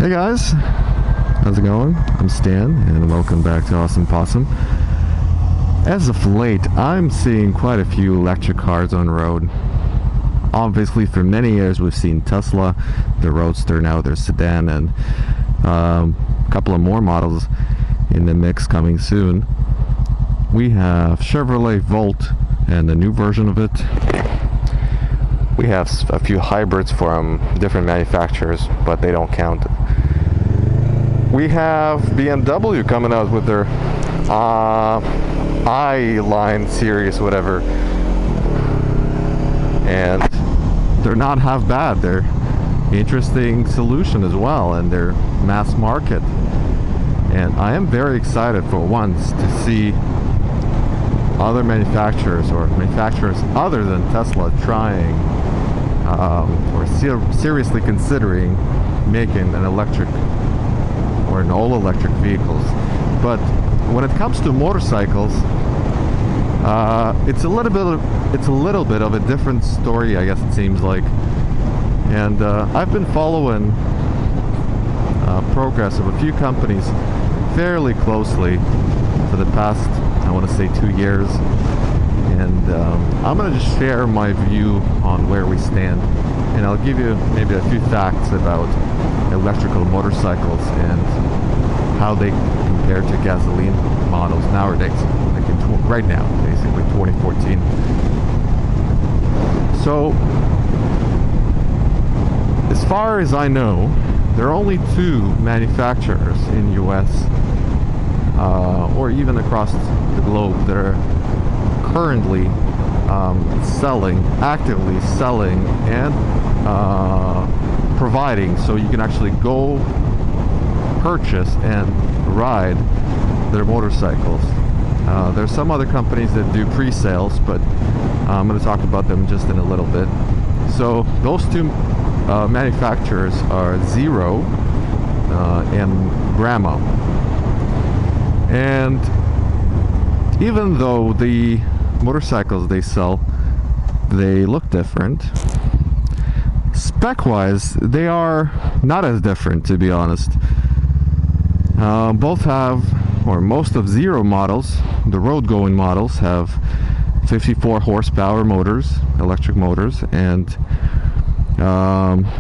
Hey guys, how's it going? I'm Stan and welcome back to Awesome Possum. As of late, I'm seeing quite a few electric cars on the road. Obviously, for many years we've seen Tesla, the Roadster, now there's sedan, and a couple of more models in the mix coming soon. We have Chevrolet Volt and the new version of it. We have a few hybrids from different manufacturers, but they don't count. We have BMW coming out with their I-Line series, whatever. And they're not half bad. They're interesting solution as well, and they're mass market. And I am very excited for once to see other manufacturers or manufacturers other than Tesla trying or seriously considering making an electric or an all-electric vehicles. But when it comes to motorcycles, it's a little bit of a different story, I guess it seems like. And I've been following progress of a few companies fairly closely for the past, I want to say, 2 years. And I'm going to just share my view on where we stand, and I'll give you maybe a few facts about electrical motorcycles and how they compare to gasoline models nowadays, like right now, basically 2014. So, as far as I know, there are only 2 manufacturers in the US or even across the globe that are currently actively selling and providing, so you can actually go purchase and ride their motorcycles. There's some other companies that do pre-sales, but I'm going to talk about them just in a little bit. So those 2 manufacturers are Zero and Bramo. And even though the motorcycles they sell, they look different, spec-wise they are not as different, to be honest. Both have, or most of Zero models, the road-going models, have 54 horsepower motors, electric motors, and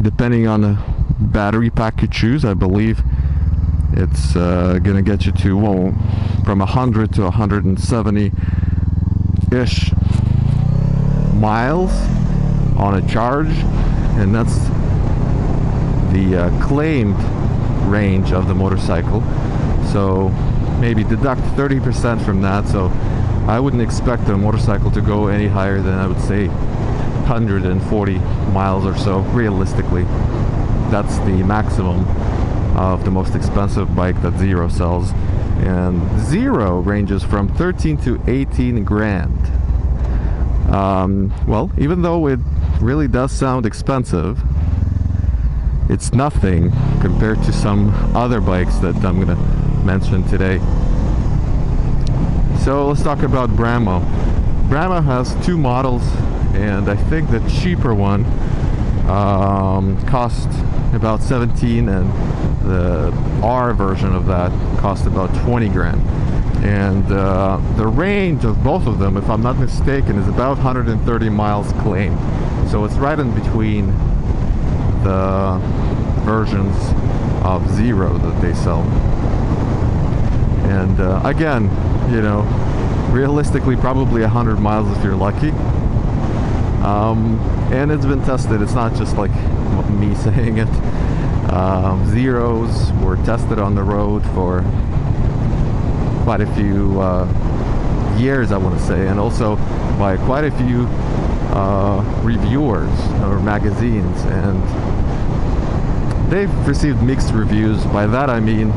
depending on the battery pack you choose, I believe it's gonna get you to, well, from 100 to 170-ish miles on a charge, and that's the claimed range of the motorcycle. So maybe deduct 30% from that, so I wouldn't expect the motorcycle to go any higher than, I would say, 140 miles or so, realistically. That's the maximum of the most expensive bike that Zero sells. And Zero ranges from 13 to 18 grand. Well, even though it really does sound expensive, it's nothing compared to some other bikes that I'm gonna mention today. So let's talk about Bramo. Bramo has 2 models, and I think the cheaper one cost about 17, and the R version of that cost about 20 grand. And the range of both of them, if I'm not mistaken, is about 130 miles claimed. So it's right in between the versions of Zero that they sell. And again, you know, realistically probably 100 miles if you're lucky. And it's been tested. It's not just like me saying it. Zeros were tested on the road for quite a few years, I want to say, and also by quite a few reviewers or magazines, and they've received mixed reviews. By that I mean,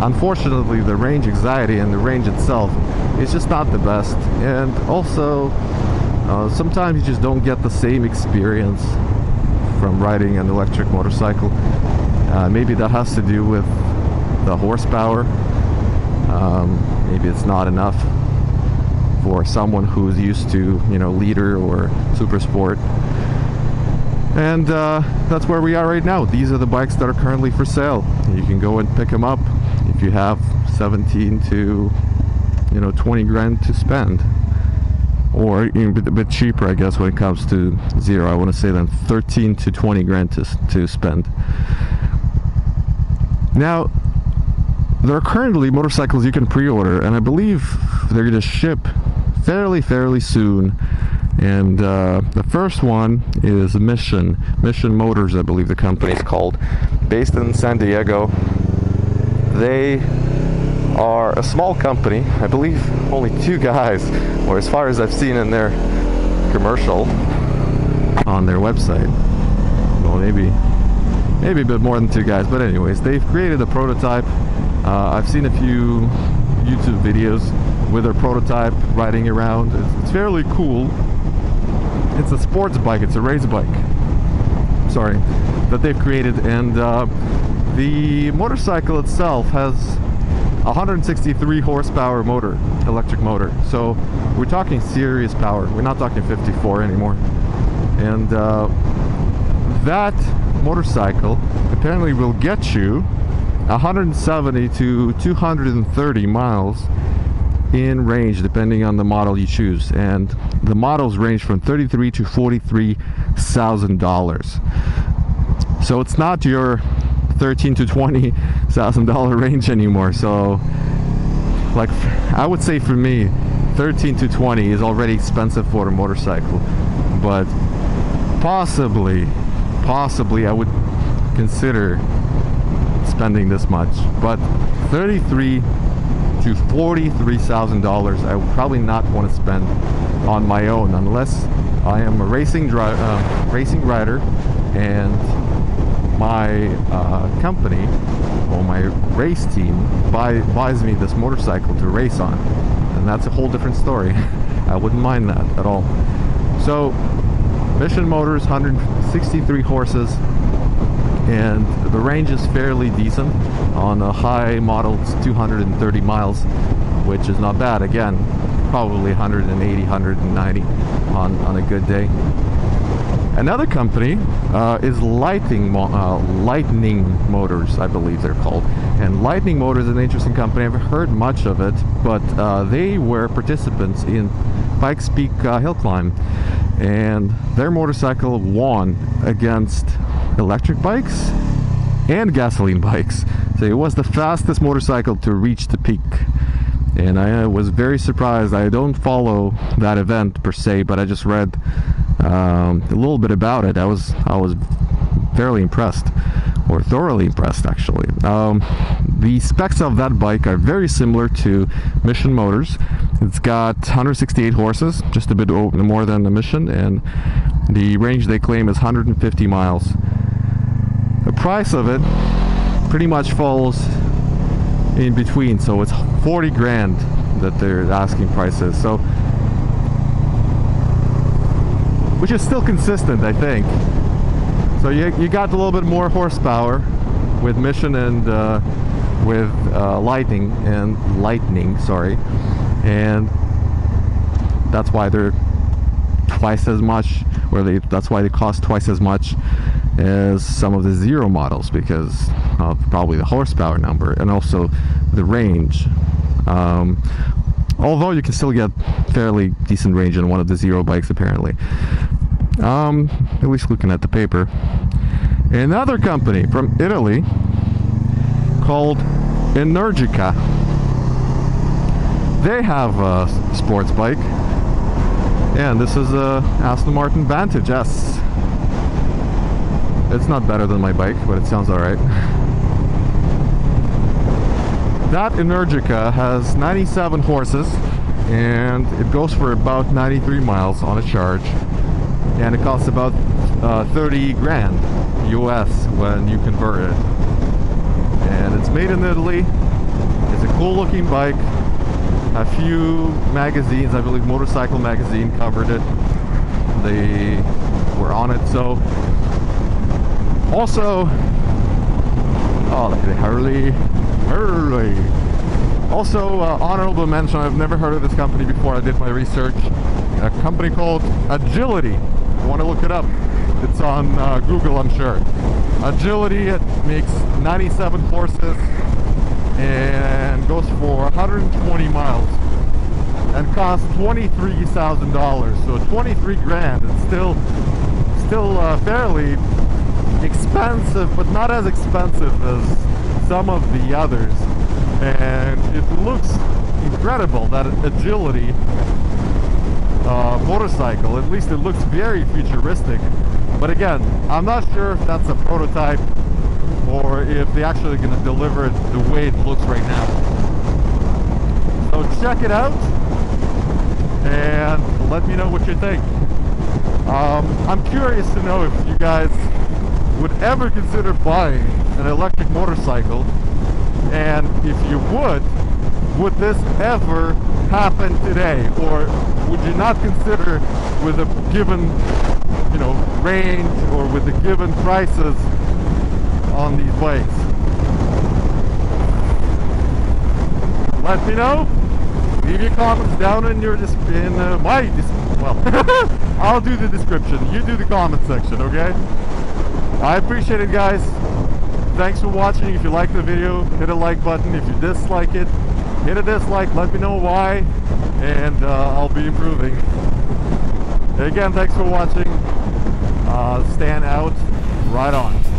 unfortunately, the range anxiety and the range itself is just not the best, and also sometimes you just don't get the same experience from riding an electric motorcycle. Maybe that has to do with the horsepower. Maybe it's not enough for someone who's used to, you know, liter or super sport. And that's where we are right now. These are the bikes that are currently for sale. You can go and pick them up if you have 17 to 20 grand to spend, or even a bit cheaper, I guess, when it comes to zero. I want to say then 13 to 20 grand to spend. Now, there are currently motorcycles you can pre-order, and I believe they're going to ship fairly soon. And the first one is Mission Motors, I believe the company is called, based in San Diego. They are a small company, I believe only 2 guys, or as far as I've seen in their commercial on their website. Well, maybe a bit more than 2 guys, but anyways, they've created a prototype. I've seen a few YouTube videos with their prototype riding around. It's fairly cool. It's a sports bike, it's a race bike, sorry, that they've created. And the motorcycle itself has 163 horsepower motor, electric motor. So we're talking serious power. We're not talking 54 anymore. And that motorcycle apparently will get you 170 to 230 miles in range, depending on the model you choose. And the models range from $33,000 to $43,000. So it's not your $13,000 to $20,000 range anymore. So, like, I would say for me, 13 to 20 is already expensive for a motorcycle, but possibly I would consider spending this much. But $33,000 to $43,000 I would probably not want to spend on my own, unless I am a racing rider and my company or my race team buys me this motorcycle to race on, and that's a whole different story. I wouldn't mind that at all. So Mission Motors, 163 horses, and the range is fairly decent. On a high model, it's 230 miles, which is not bad. Again, probably 180, 190 on a good day. Another company is Lightning Motors, I believe they're called. And Lightning Motors is an interesting company. I've heard much of it, but they were participants in Pikes Peak Hill Climb, and their motorcycle won against electric bikes and gasoline bikes. So it was the fastest motorcycle to reach the peak, and I was very surprised. I don't follow that event per se, but I just read a little bit about it. I was fairly impressed, or thoroughly impressed actually. The specs of that bike are very similar to Mission Motors. It's got 168 horses, just a bit more than the Mission, and the range they claim is 150 miles. The price of it pretty much falls in between, so it's 40 grand that their asking price is, so, which is still consistent, I think. So you got a little bit more horsepower with Mission and with Lightning, sorry, and that's why they're twice as much, or that's why they cost twice as much as some of the zero models, because of probably the horsepower number and also the range. Although you can still get fairly decent range in one of the zero bikes apparently, at least looking at the paper. Another company from Italy called Energica, they have a sports bike, and this is a Aston Martin Vantage S. It's not better than my bike, but it sounds alright. That Energica has 97 horses, and it goes for about 93 miles on a charge, and it costs about 30 grand US when you convert it. And it's made in Italy. It's a cool looking bike. A few magazines, I believe Motorcycle Magazine covered it. They were on it. So also, Hurley. Also, honorable mention, I've never heard of this company before. I did my research. A company called Agility. You want to look it up? It's on Google, I'm sure. Agility, it makes 97 horses and goes for 120 miles and costs $23,000. So 23 grand. It's still fairly expensive, but not as expensive as some of the others. And it looks incredible, that agility motorcycle. At least it looks very futuristic. But again, I'm not sure if that's a prototype or if they're actually going to deliver it the way it looks right now. So check it out and let me know what you think. I'm curious to know if you guys would ever consider buying an electric motorcycle, and if you would this ever happen today, or would you not consider, with a given, you know, range or with the given prices on these bikes? Let me know. Leave your comments down in your I'll do the description. You do the comment section, okay? I appreciate it, guys. Thanks for watching. If you like the video, hit a like button. If you dislike it, hit a dislike. Let me know why, and I'll be improving. Again, thanks for watching. Stand out. Right on.